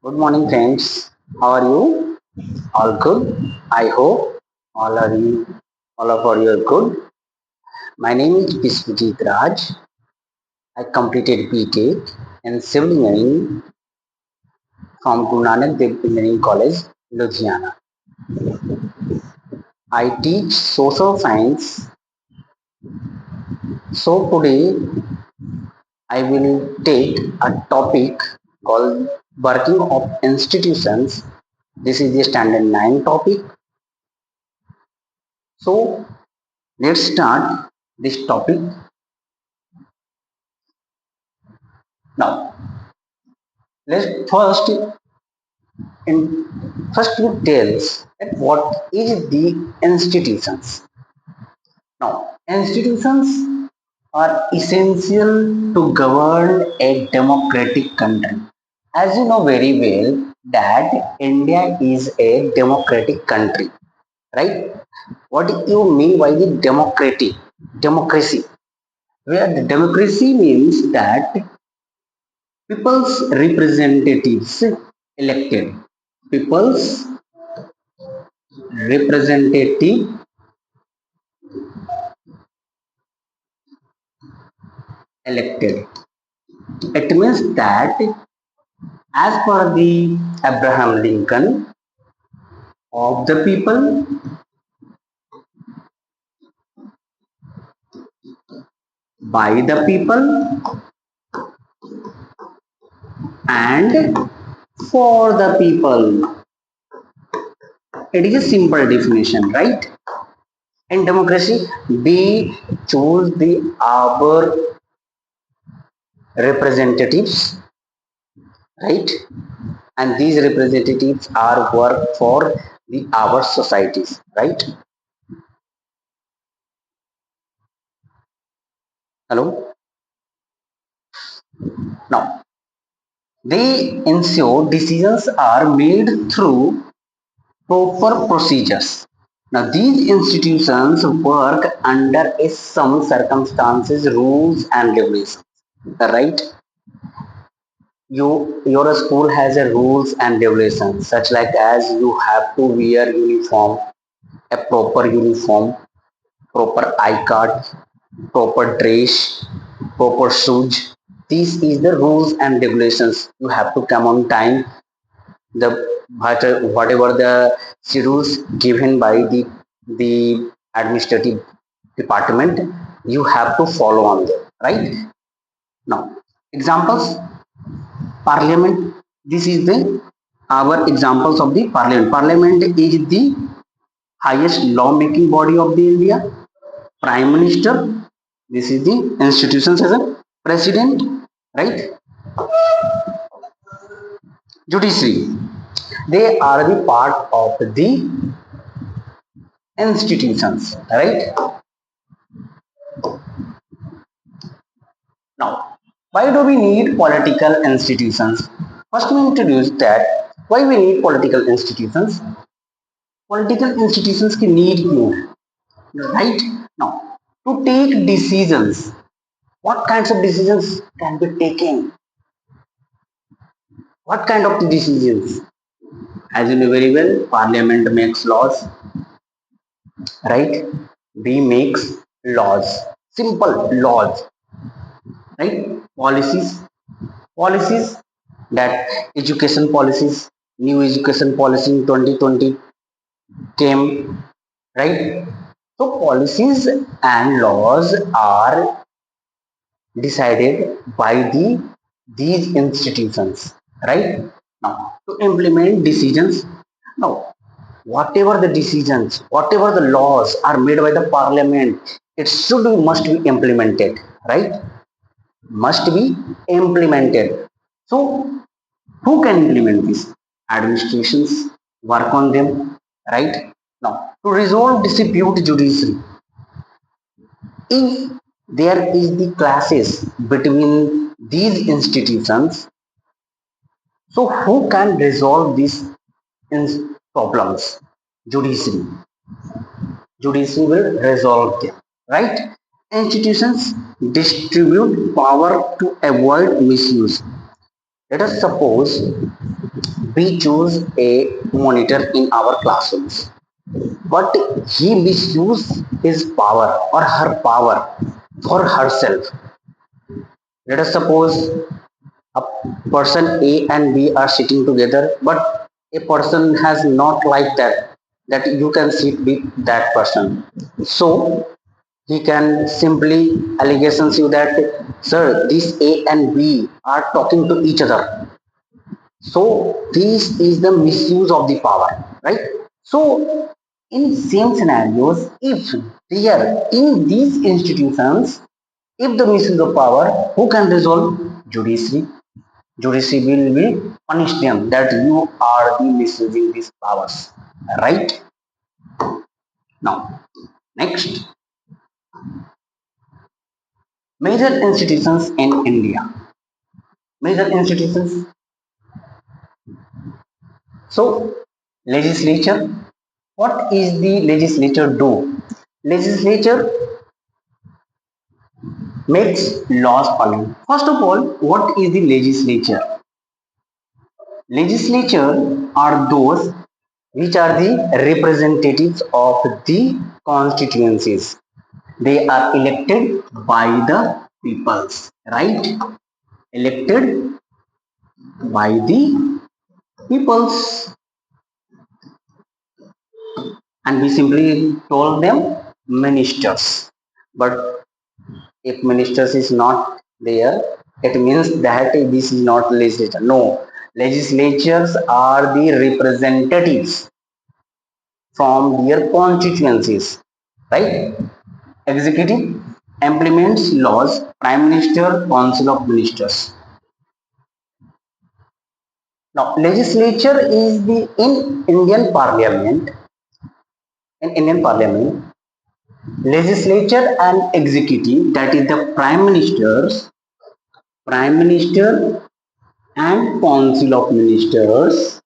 Good morning, friends. How are you? All good? I hope all of you are good. My name is Vishwajeet Raj. I completed BTech in Civil Engineering from Guru Nanak Dev Engineering College, Ludhiana. I teach social science. So today I will take a topic called working of institutions. This is the standard 9 topic. So let's start this topic now. Let's first tells that what is the institutions. Now institutions are essential to govern a democratic country. As you know very well that India is a democratic country, right? What do you mean by the democracy? Where the democracy means that people's representatives elected, people's representative elected. It means that as per the Abraham Lincoln, of the people, by the people, and for the people. It is a simple definition, right? In democracy, we choose the our representatives, right? And these representatives are work for the our societies, right? Hello. Now they ensure decisions are made through proper procedures. Now, these institutions work under some circumstances, rules, and regulations. Right? Your school has a rules and regulations, such like as you have to wear uniform, a proper uniform, proper eye card, proper dress, proper shoes. This is the rules and regulations. You have to come on time, the whatever the schedules given by the administrative department, you have to follow on them, right? Now examples: parliament. This is the our examples of the parliament is the highest lawmaking body of the India. Prime minister, this is the institutions as a president, right? Judiciary, they are the part of the institutions, right? Now, why do we need political institutions? First, we introduce that why we need political institutions. Political institutions की need क्यों है, right? Now, to take decisions, what kinds of decisions can be taken? What kind of decisions? As you know very well, Parliament makes laws, right? We makes laws, simple laws, right? Policies that education policies, new education policy in 2020 came, right? So policies and laws are decided by these institutions, right? Now to implement decisions. Now whatever the decisions, whatever the laws are made by the parliament, it must be implemented, right? Must be implemented. So who can implement this? Administrations work on them, right? Now to resolve dispute, judiciary. If there is the clashes between these institutions, so who can resolve these problems? Judiciary. Judiciary will resolve them, right? Institutions distribute power to avoid misuse. Let us suppose we choose a monitor in our classrooms, but he misuse his power or her power for herself. Let us suppose a person A and B are sitting together, but a person has not like that you can sit with that person. So he can simply allegations you that, sir, this A and B are talking to each other. So this is the misuse of the power, right? So in same scenarios, if there in these institutions, if the misuse of power, who can resolve? Judiciary. Judiciary will punish them that you are the misusing these powers, right? Now, next, major institutions in India. Major institutions. So, legislature. What is the legislature do? Legislature makes laws following. First of all, what is the legislature? Legislature are those which are the representatives of the constituencies. They are elected by the peoples, right? Elected by the peoples, and we simply told them ministers. But if ministers is not there, it means that this is not legislature. No, legislatures are the representatives from their constituencies, right? Executive implements laws, Prime Minister, Council of Ministers. Now, legislature is the in Indian Parliament, legislature and executive, that is the Prime Minister and Council of Ministers,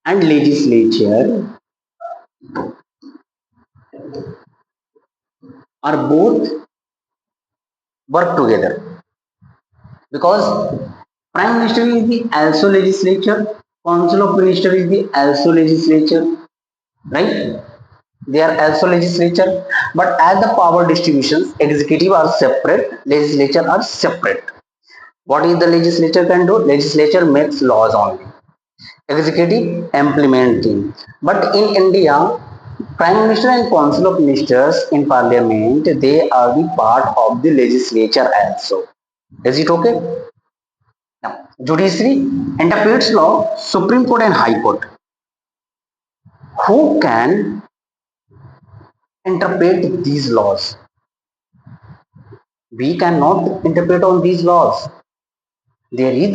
and legislature are both work together, because Prime Minister is the also legislature, Council of Minister is the also legislature, right? They are also legislature, but as the power distributions, executive are separate, legislature are separate. What is the legislature can do? Legislature makes laws only, executive implementing. But in India, Prime Minister and Council of Ministers in Parliament, they are the part of the legislature also. Is it okay? Now, Judiciary interprets law, Supreme Court and High Court. Who can interpret these laws? We cannot interpret on these laws. There is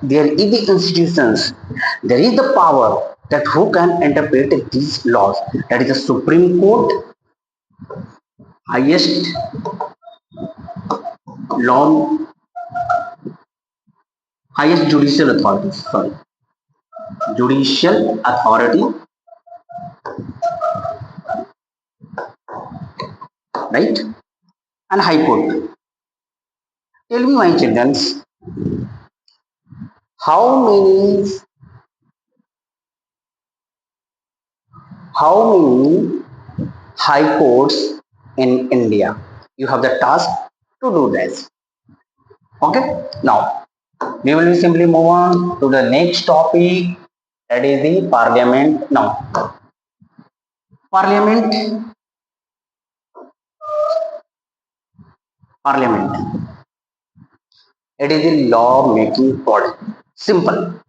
the institutions, there is the power that who can interpret these laws. That is the Supreme Court, highest law, highest judicial authority. Sorry, judicial authority, right? And High Court. Tell me, my children, how many how many high courts in India? You have the task to do this. Okay. Now we will simply move on to the next topic, that is the parliament. Now, parliament, parliament, it is a law making body. Simple.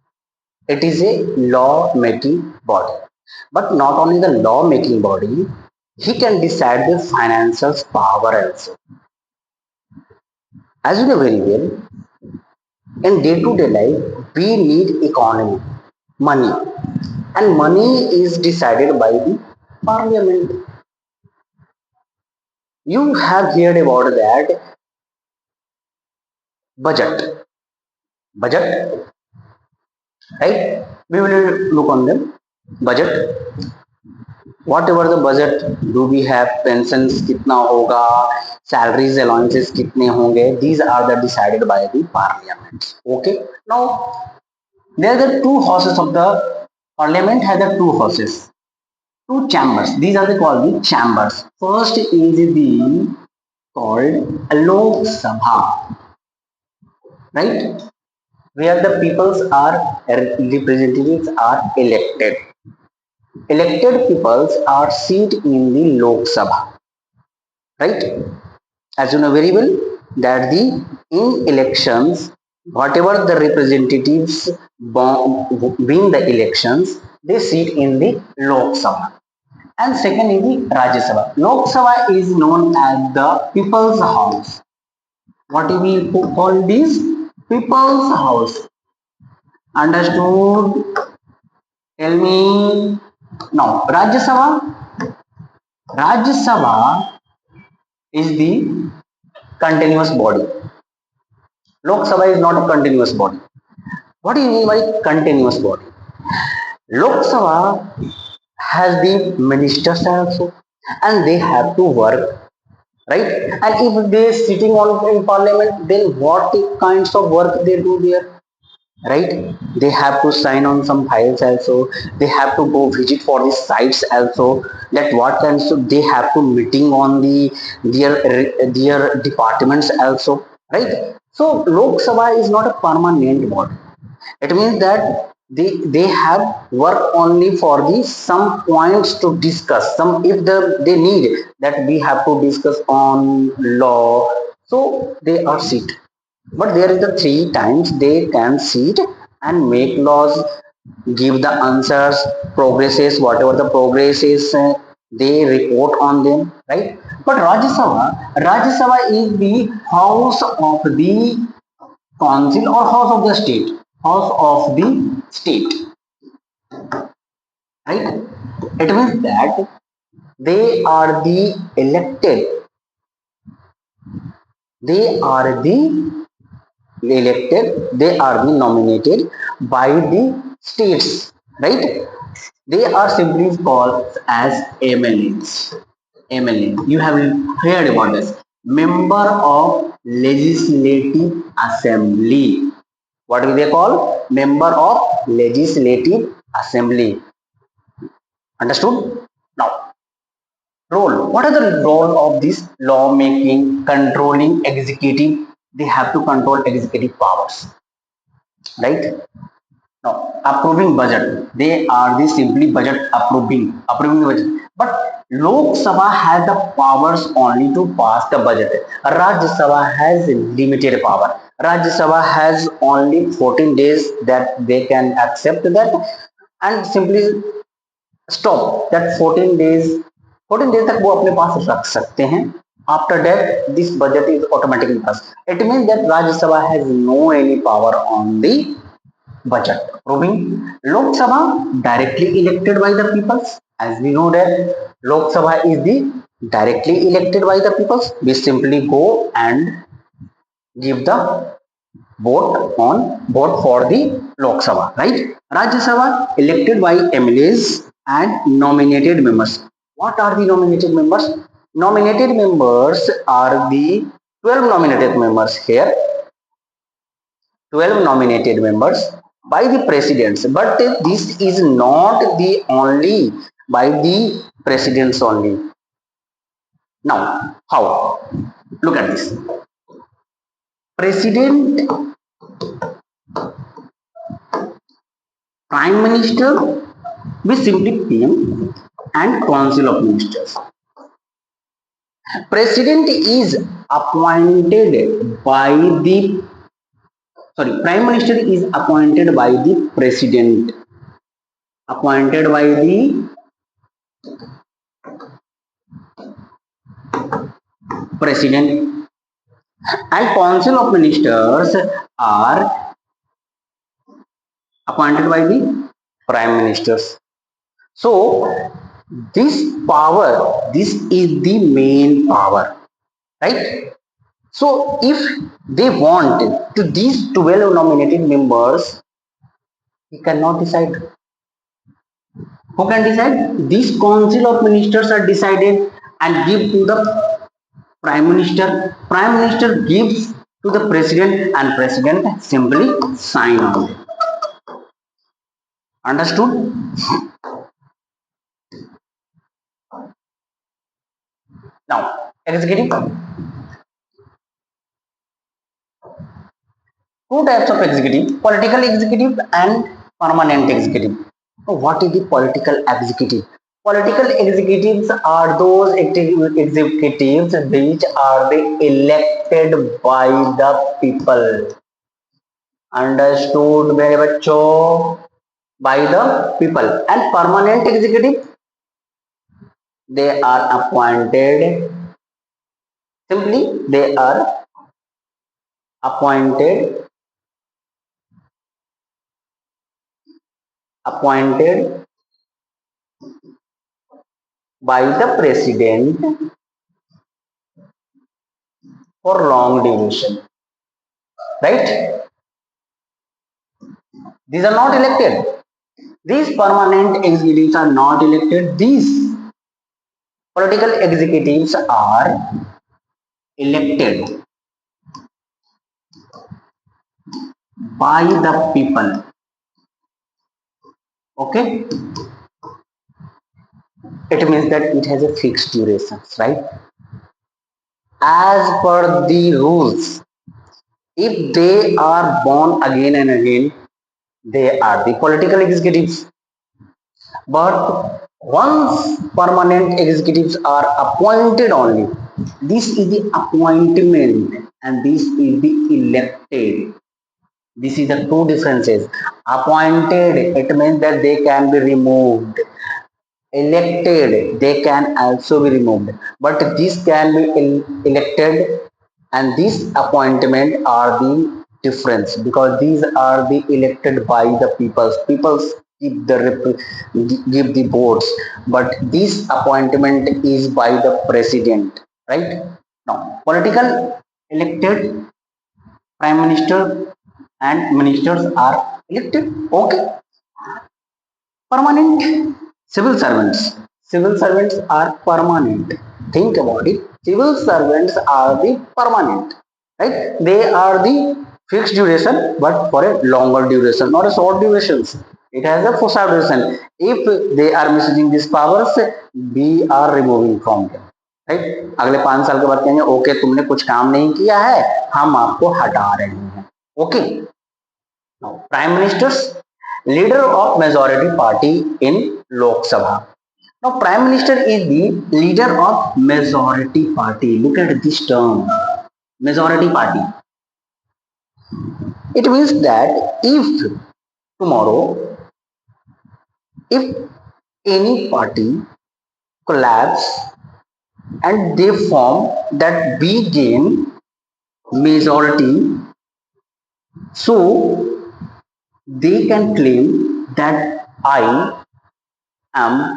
It is a law making body. But not only the law making body, he can decide the financial power also. As you know very well, in day to day life, we need economy, money, and money is decided by the parliament. You have heard about that budget, budget, right? We will look on them. Budget. Whatever the budget, do we have pensions कितना होगा, salaries allowances कितने होंगे? These are the decided by the parliament. Okay. Now There are the two houses of the parliament, has the two houses, two chambers. These are the called the chambers. First is the called Lok Sabha, right? Where the peoples are representatives are elected. Elected peoples are seated in the Lok Sabha, right? As you know very well that the in elections, whatever the representatives win the elections, they sit in the Lok Sabha. And second is the Rajya Sabha. Lok Sabha is known as the people's house. What do we call this? People's house. Understood? Tell me. Now Rajya Sabha. Rajya Sabha is the continuous body. Lok Sabha is not a continuous body. What do you mean by continuous body? Lok Sabha has the ministers also, and they have to work, right? And if they sitting on in parliament, then what kinds of work they do there, right? They have to sign on some files also. They have to go visit for the sites also. That what kinds of they have to meeting on the their departments also, right? So Lok Sabha is not a permanent body. It means that they have work only for the some points to discuss. Some if they need that we have to discuss on law, so they are sit. But there is the three times they can sit and make laws, give the answers, progresses, whatever the progress is, they report on them, right? But Rajya Sabha is the house of the council or house of the state, house of the state, right? It means that they are the elected, they are the they are the nominated by the states, right? They are simply called as MLAs. MLA, you have heard about this, member of legislative assembly. What do they call? Member of legislative assembly. Understood? Now, role. What is the role of this lawmaking, controlling executive? They have to control executive powers, right? Now, approving budget. They are the simply budget approving the budget. But Lok Sabha has the powers only to pass the budget. Rajya Sabha has limited power. Rajya Sabha has only 14 days that they can accept that and simply stop that 14 days तक वो अपने पास रख सकते हैं. After that, this budget is automatically passed. It means that Rajya Sabha has no any power on the budget. Proving Lok Sabha directly elected by the peoples. As we know that Lok Sabha is the directly elected by the peoples. We simply go and give the vote for the Lok Sabha, right? Rajya Sabha elected by MLAs and nominated members. What are the nominated members? Nominated members are the 12 nominated members here. 12 nominated members by the presidents, but this is not the only by the presidents only. Now, how? Look at this. President, Prime Minister, we simply PM, and Council of Ministers. President is appointed by the Prime Minister is appointed by the President, appointed by the President, and Council of Ministers are appointed by the Prime Ministers. So this power, this is the main power, right? So if they want to these 12 nominated members, he cannot decide. Who can decide? These council of ministers are decided and give to the prime minister. Prime minister gives to the president and president simply sign on it. Understood? Now, executive. Two types of executive: political executive and permanent executive. So what is the political executive? Political executives are those executives which are the elected by the people. Understood मेरे बच्चों? By the people. And permanent executive, they are appointed, simply they are appointed appointed by the president for long duration, right? These are not elected. These permanent executives are not elected. These political executives are elected by the people. Okay, it means that it has a fixed duration, right? As per the rules, if they are born again and again, they are the political executives. But once permanent executives are appointed only, this is the appointment and this is the elected. This is the two differences. Appointed, it means that they can be removed. Elected, they can also be removed. But this can be elected and this appointment are the difference because these are the elected by the peoples. Peoples give the votes, but this appointment is by the president, right? Now, political elected prime minister and ministers are elected. Okay, permanent civil servants. Civil servants are permanent. Think about it. Civil servants are the permanent, right? They are the fixed duration, but for a longer duration, not a short durations. It has a short duration. If they are misusing these powers, we are removing from them. Right, अगले 5 साल के बाद कहेंगे okay तुमने कुछ काम नहीं किया है, हम आपको हटा रहे हैं. Okay. Now, Prime Minister's leader of majority party in Lok Sabha. Now, Prime Minister is the leader of majority party. Look at this term, majority party. It means that if tomorrow, if any party collapse and they form that we gain majority, so they can claim that I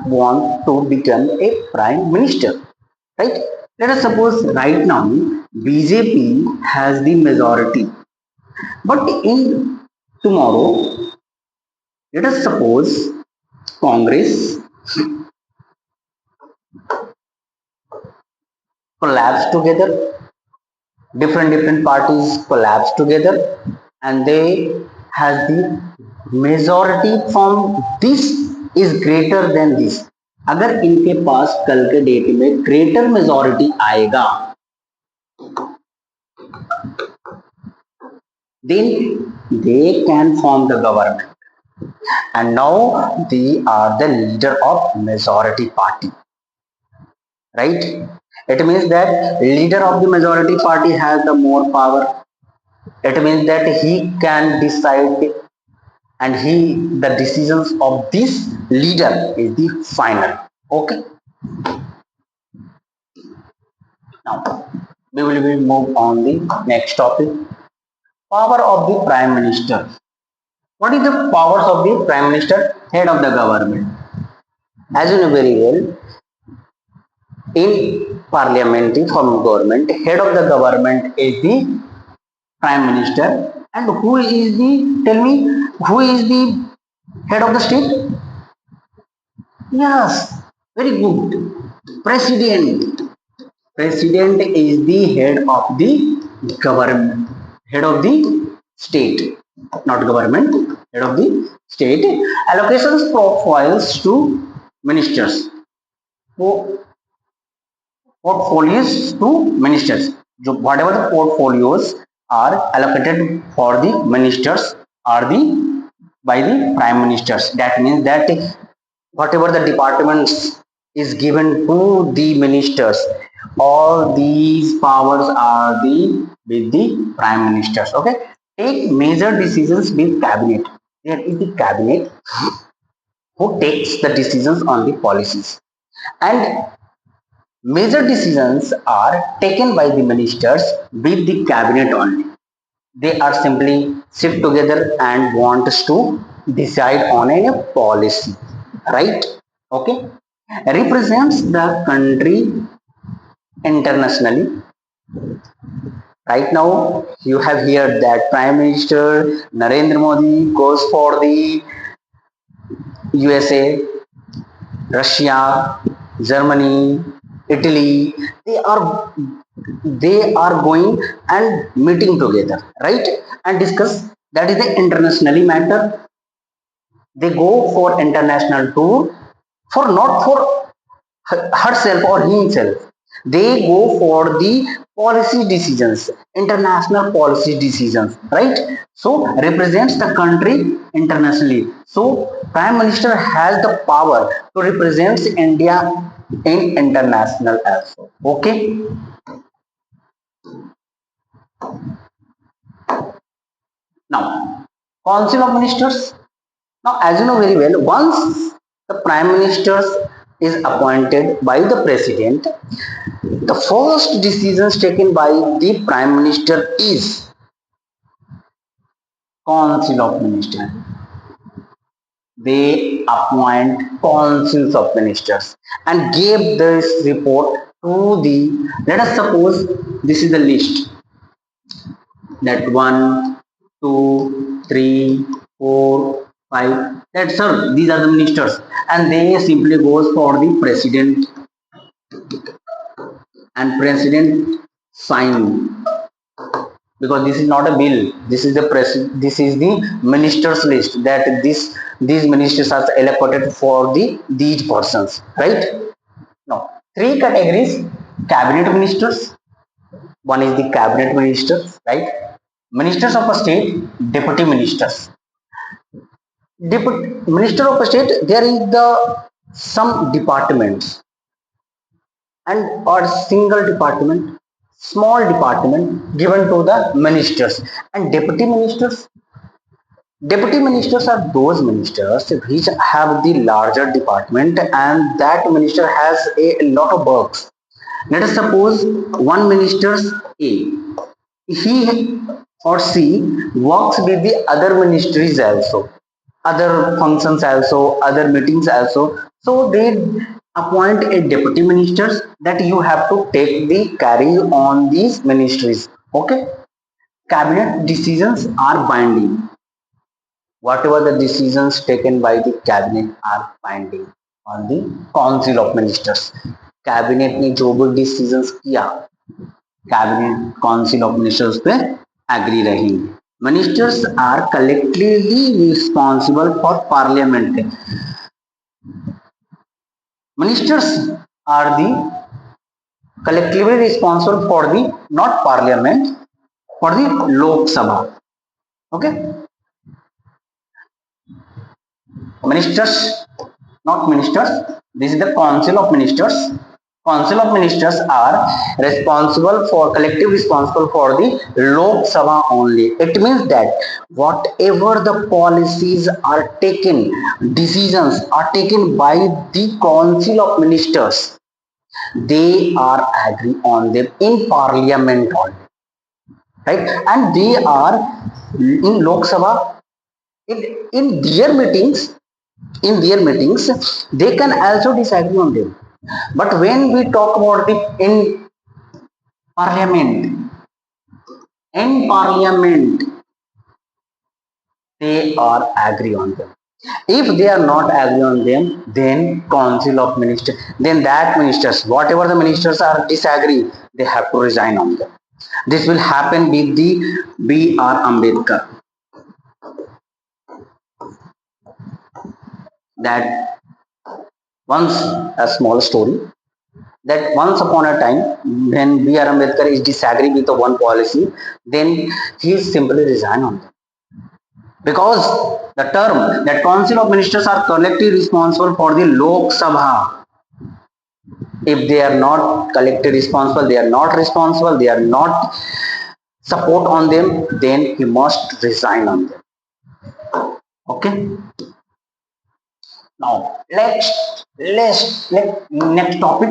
want to become a prime minister, right? Let us suppose right now BJP has the majority, but in tomorrow, let us suppose Congress collapse together, different parties collapse together, and they has the majority from this is greater than this. अगर इनके पास कल के date में greater majority आएगा, then they can form the government, and now they are the leader of majority party, right? It means that leader of the majority party has the more power. It means that he can decide and the decisions of this leader is the final. Okay, now we will move on the next topic. Power of the prime minister. What is the powers of the prime minister? Head of the government. As you know very well, in parliamentary form of government, head of the government is the prime minister. And who is the, tell me, who is the head of the state? Yes, very good. President. President is the head of the government, head of the state. not government, head of the state, allocations profiles to ministers, portfolios to ministers. Whatever the portfolios are allocated for the ministers are the by the prime ministers. That means that whatever the departments is given to the ministers, all these powers are the with the prime ministers. Okay, take major decisions with cabinet. There is the cabinet who takes the decisions on the policies, and major decisions are taken by the ministers with the cabinet only. They are simply sit together and wants to decide on a policy, right? Okay, represents the country internationally. Right now, you have heard that Prime Minister Narendra Modi goes for the USA, Russia, Germany, Italy. They are going and meeting together, right? And discuss that is the internationally matter. They go for international tour for not for herself or himself. They go for the policy decisions, international policy decisions, right? So represents the country internationally. So Prime Minister has the power to represent India in international also. Okay. Now, Council of Ministers. Now, as you know very well, once the Prime Minister is appointed by the President, the first decisions taken by the Prime Minister is Council of Ministers. They appoint councils of ministers and gave this report to the, let us suppose this is the list, that one, two, three, four, five. That sir, these are the ministers, and they simply goes for the president, and president sign, because this is not a bill. This is the this is the ministers list, that these ministers are allocated for the these persons, right? Now, three categories: cabinet ministers. One is the cabinet ministers, right? Ministers of a state, deputy ministers. Deputy minister of a state, there is the some departments and or single department, small department given to the ministers. And deputy ministers are those ministers which have the larger department, and that minister has a lot of works. Let us suppose one minister A, he or she works with the other ministries also, other functions also, other meetings also. So they appoint a deputy ministers that you have to take the carry on these ministries. Okay, cabinet decisions are binding. Whatever the decisions taken by the cabinet are binding on the council of ministers. Cabinet ने जो भी decisions किया, cabinet council of ministers पे agree रहेंगे. Ministers are collectively responsible for parliament. Ministers are the collectively responsible for the not parliament, for the Lok Sabha. Okay, ministers, not ministers. This is the council of ministers. Council of ministers are responsible for collective responsible for the Lok Sabha only. It means that whatever the policies are taken, decisions are taken by the council of ministers, they are agree on them in parliament only, right? And they are in Lok Sabha, in their meetings they can also disagree on them. But when we talk about the parliament in parliament, they are agree on them. If they are not agree on them, then council of ministers, then that ministers, whatever the ministers are disagree, they have to resign on them. This will happen with the B.R. Ambedkar. that once, a small story, that once upon a time when B.R. Ambedkar is disagree with the one policy, then he simply resigned on that. Because the term that Council of Ministers are collectively responsible for the Lok Sabha. If they are not collectively responsible, they are not responsible, they are not support on them, then he must resign on them. Okay. Now let next topic,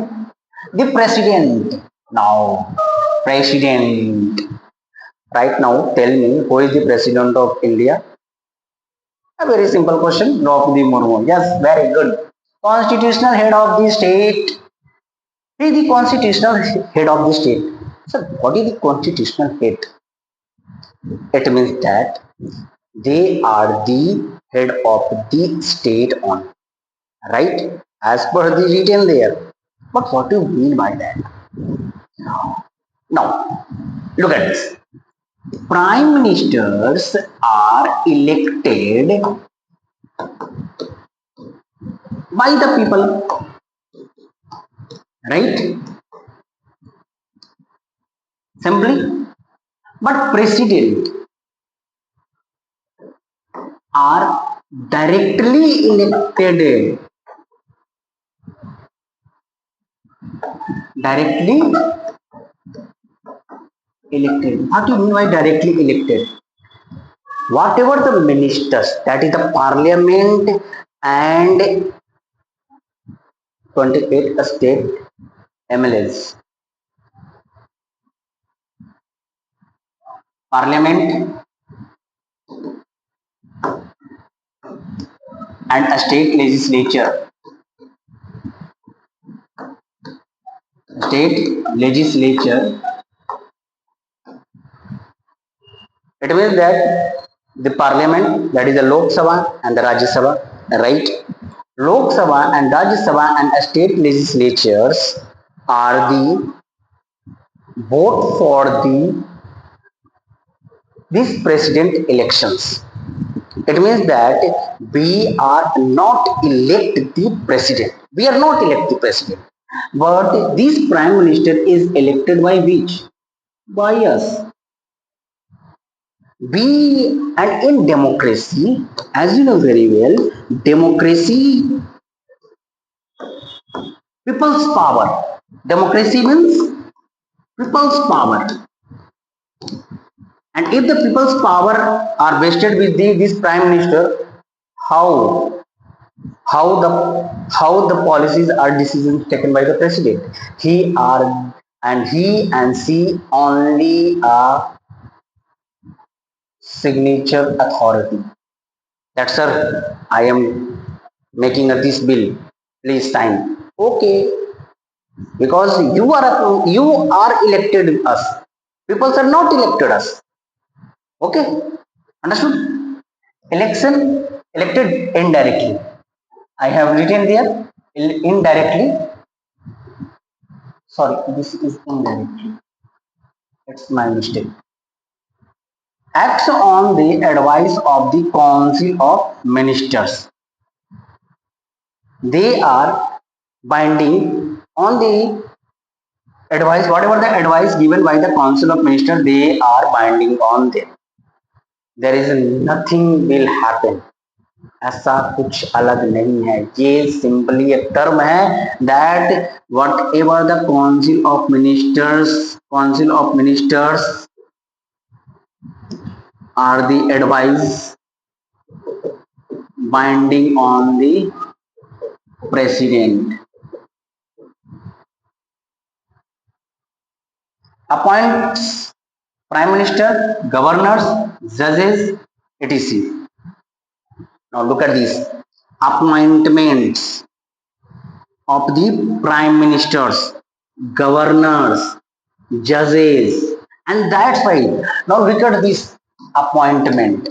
the president. Now president. Right now, tell me who is the president of India? A very simple question. Draupadi Murmu. Yes, very good. Constitutional head of the state. Who is the constitutional head of the state? So, what is the constitutional head? It means that they are the head of the state on, right? As per the written there. But what do you mean by that? Now, look at this. Prime ministers are elected by the people, right? Simply. But president are directly elected. Directly elected. What do you mean by directly elected? Whatever the ministers, that is the parliament and 28 state MLAs. Parliament and a state legislature. State legislature. It means that the parliament, that is the Lok Sabha and the Rajya Sabha, right? Lok Sabha and Rajya Sabha and state legislatures are the vote for the these president elections. It means that we are not elect the president. We are not elect the president. But this prime minister is elected by which? By us. We, and in democracy, as you know very well, democracy, people's power. Democracy means people's power. And if the people's power are vested with this prime minister, how how the policies are decisions taken by the president? He and she only a signature authority. That sir, I am making this bill. Please sign. Okay, because you are elected us. People are not elected us. Okay, understood? Election elected indirectly. I have written there indirectly. Sorry, this is indirectly. It's my mistake. Acts on the advice of the Council of Ministers. They are binding on the advice, whatever the advice given by the Council of Ministers, they are binding on them. There is nothing will happen. ऐसा कुछ अलग नहीं है, ये simply एक term है that whatever the council of ministers are the advice binding on the president. Appoints prime minister, governors, judges, etc. Now look at these appointments of the prime ministers, governors, judges, and that's why. Now look at this appointment.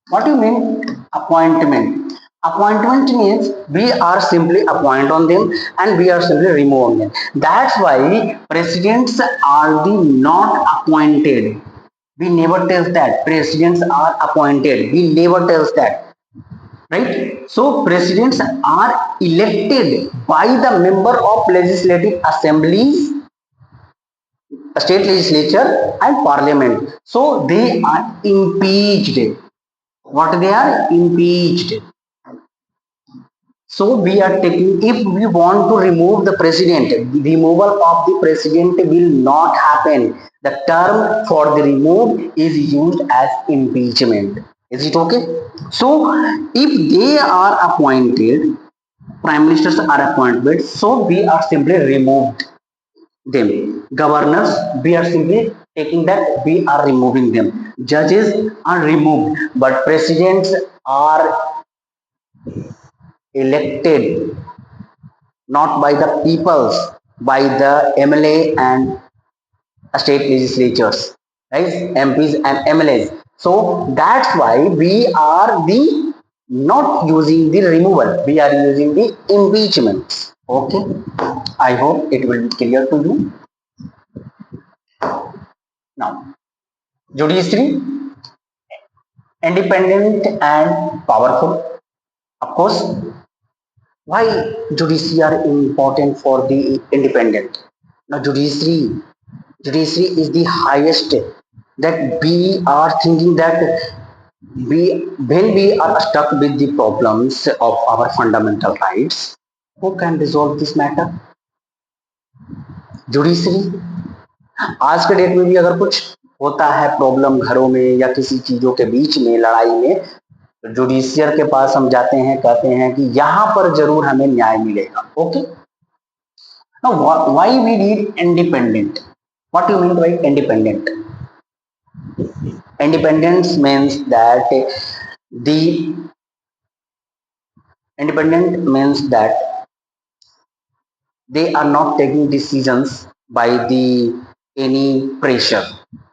What do you mean appointment? Appointment means we are simply appoint on them and we are simply remove on them. That's why presidents are the not appointed. We never tell that presidents are appointed. We never tell that. right? So presidents are elected by the member of legislative assemblies, state legislature and parliament. So they are impeached. What they are impeached. So we are taking, if we want to remove the president, removal of the president will not happen. The term for the remove is used as impeachment. Is it okay? So if they are appointed, prime ministers are appointed, so we are simply removed them. Governors, we are simply taking that we are removing them. Judges are removed, but presidents are elected not by the peoples, by the MLA and state legislatures, right? MPs and MLAs. So that's why we are the not using the removal, we are using the impeachment. Okay, I hope it will be clear to you. Now, judiciary, independent and powerful. Of course, why judiciary are important for the independent? Now, judiciary is the highest, that we are thinking that we, when we are stuck with the problems of our fundamental rights, who can resolve this matter? Judiciary. आज के date में भी अगर कुछ होता है problem घरों में या किसी चीजों के बीच में लड़ाई में, तो जुडिशियर के पास हम जाते हैं, कहते हैं कि यहां पर जरूर हमें न्याय मिलेगा. Okay. Now, why we need independent? What do you mean by independent? Independence means that the independent means that they are not taking decisions by the any pressure,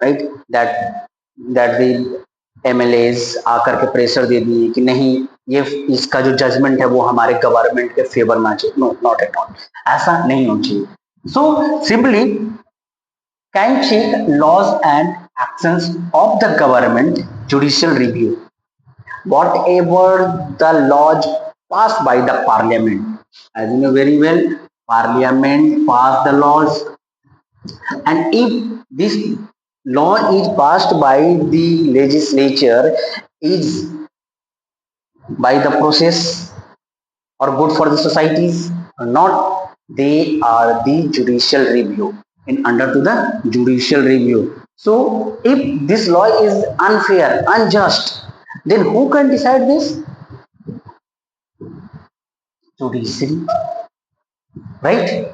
right? That the MLAs आकर के pressure दे दिए कि नहीं, ये इसका जो judgement है वो हमारे गवर्नमेंट के फेवर में चाहिए. No, not at all. ऐसा नहीं होना चाहिए. So simply can check laws and actions of the government. Judicial review, whatever the laws passed by the parliament, as you know very well, parliament pass the laws, and if this law is passed by the legislature, is by the process or good for the societies or not, they are the judicial review, in under to the judicial review. So if this law is unfair, unjust, then who can decide this? Judiciary, right?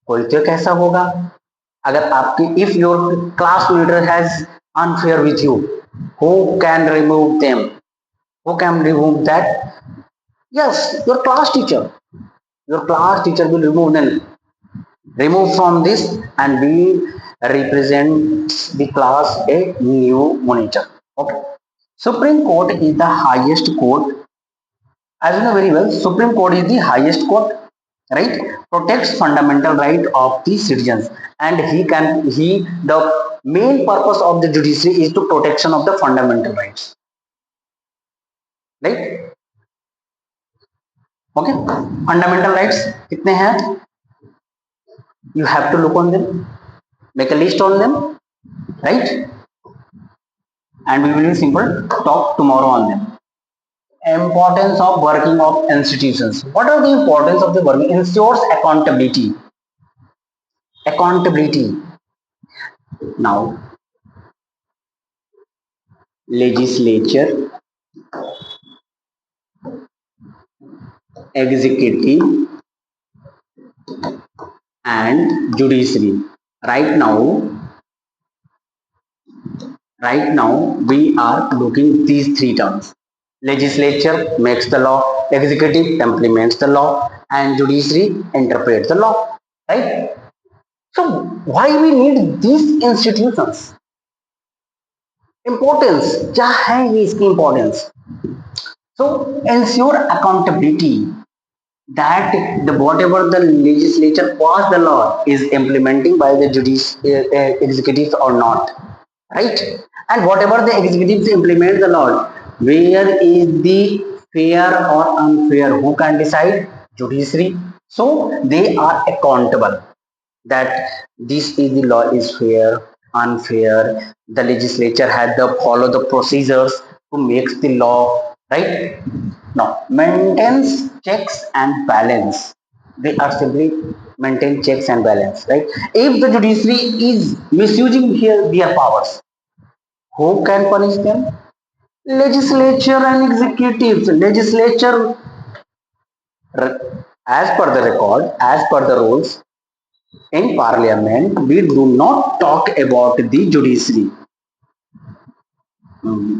कोई तो कैसा होगा? अगर आपकी, if your class leader has unfair with you, who can remove them? Who can remove that? Yes, your class teacher. Your class teacher will remove them, remove from this, and we represent the class a new monitor. Okay. Supreme Court is the highest court. As you know very well, Supreme Court is the highest court, right? Protects fundamental right of the citizens, and the main purpose of the judiciary is to protection of the fundamental rights, right? Okay. Fundamental rights कितने हैं? You have to look on them, make a list on them, right? And we will be simple talk tomorrow on them. Importance of working of institutions. What are the importance of the working? Ensures accountability. Accountability. Now, legislature, executive, and judiciary. Right now we are looking these three terms. Legislature makes the law, executive implements the law, and judiciary interprets the law. Right? So why we need these institutions? Importance, क्या है ये इसकी importance? So ensure accountability, that whatever the legislature passed the law is implementing by the executives or not, right? And whatever the executives implement the law, where is the fair or unfair, who can decide? Judiciary. So they are accountable that this is the law is fair, unfair. The legislature had to follow the procedures to make the law, right? Now maintains checks and balance. They are simply maintain checks and balance, right? If the judiciary is misusing their powers, who can punish them? Legislature and executives. Legislature, as per the record, as per the rules, in parliament we do not talk about the judiciary. Mm.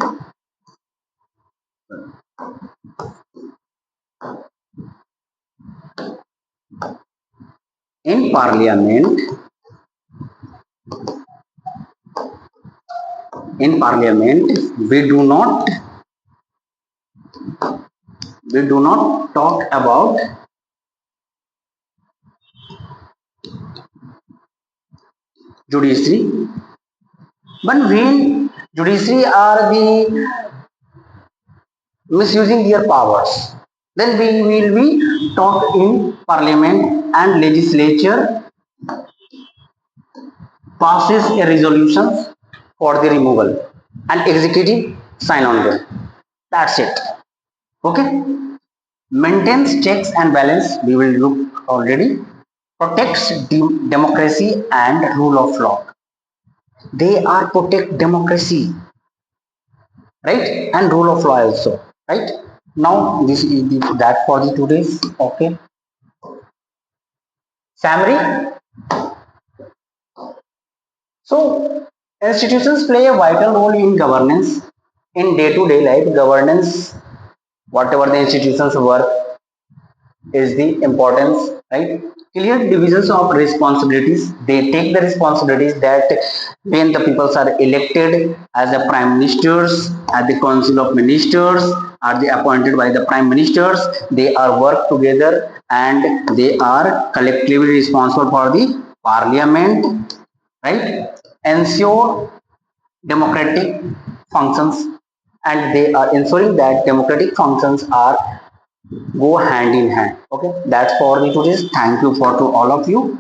In parliament, in parliament we do not talk about judiciary. But when judiciary are the misusing their powers, then we will be talk in parliament, and legislature passes a resolution for the removal and executive sign on them. That's it. Okay. Maintains checks and balance. We will look already. Protects democracy and rule of law. They are protect democracy, right? And rule of law also, right? Now this is that for the today's. Okay. Summary. So institutions play a vital role in governance in day-to-day life. Governance, whatever the institutions work, is the importance, right? Clear divisions of responsibilities. They take the responsibilities that when the people are elected as the prime ministers, at the council of ministers, are they appointed by the prime ministers, they are work together and they are collectively responsible for the parliament, right? Ensure democratic functions, and they are ensuring that democratic functions are go hand in hand. Okay, that's for the today's. Thank you for to all of you.